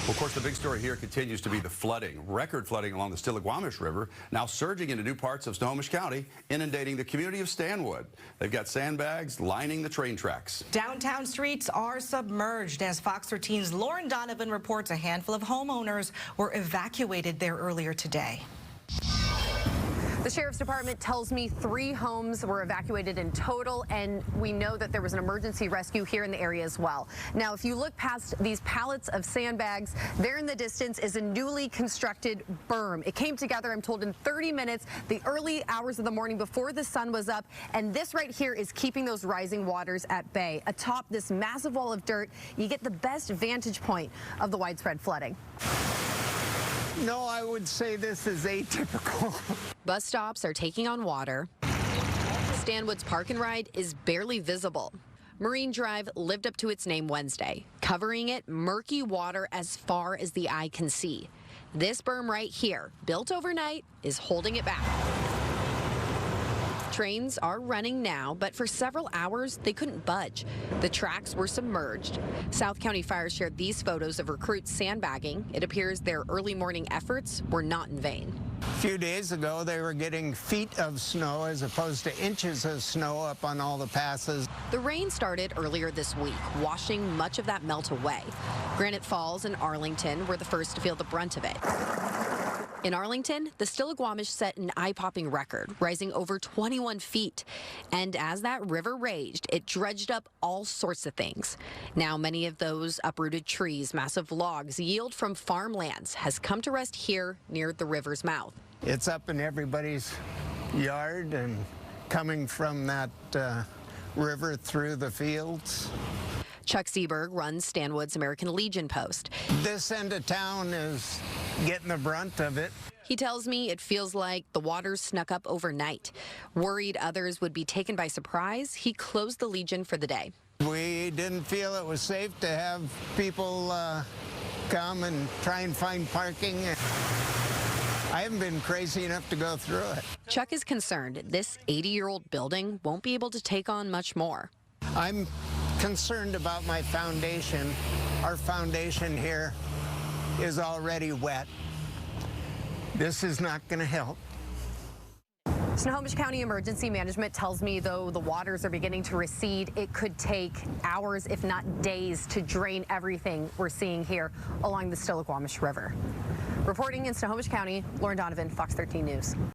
Well, of course, the big story here continues to be the flooding. Record flooding along the Stillaguamish River, now surging into new parts of Snohomish County, inundating the community of Stanwood. They've got sandbags lining the train tracks. Downtown streets are submerged as Fox 13's Lauren Donovan reports a handful of homeowners were evacuated there earlier today. The Sheriff's Department tells me 3 homes were evacuated in total, and we know that there was an emergency rescue here in the area as well. Now, if you look past these pallets of sandbags, there in the distance is a newly constructed berm. It came together, I'm told, in 30 minutes, the early hours of the morning before the sun was up, and this right here is keeping those rising waters at bay. Atop this massive wall of dirt, you get the best vantage point of the widespread flooding. No, I would say this is atypical. Bus stops are taking on water. Stanwood's Park and Ride is barely visible. Marine Drive lived up to its name Wednesday, covering it murky water as far as the eye can see. This berm right here, built overnight, is holding it back. Trains are running now, but for several hours, they couldn't budge. The tracks were submerged. South County Fire shared these photos of recruits sandbagging. It appears their early morning efforts were not in vain. A few days ago, they were getting feet of snow as opposed to inches of snow up on all the passes. The rain started earlier this week, washing much of that melt away. Granite Falls and Arlington were the first to feel the brunt of it. In Arlington, the Stillaguamish set an eye-popping record, rising over 21 feet. And as that river raged, it dredged up all sorts of things. Now, many of those uprooted trees, massive logs, yield from farmlands, has come to rest here near the river's mouth. It's up in everybody's yard and coming from that river through the fields. Chuck Seberg runs Stanwood's American Legion post. This end of town is getting the brunt of it. He tells me it feels like the waters snuck up overnight. Worried others would be taken by surprise, he closed the Legion for the day. We didn't feel it was safe to have people come and try and find parking. I haven't been crazy enough to go through it. Chuck is concerned this 80-year-old building won't be able to take on much more. I'm concerned about my foundation. Our foundation here is already wet. This is not going to help. Snohomish County Emergency Management tells me, though the waters are beginning to recede, it could take hours, if not days, to drain everything we're seeing here along the Stillaguamish River. Reporting in Snohomish County, Lauren Donovan, Fox 13 News.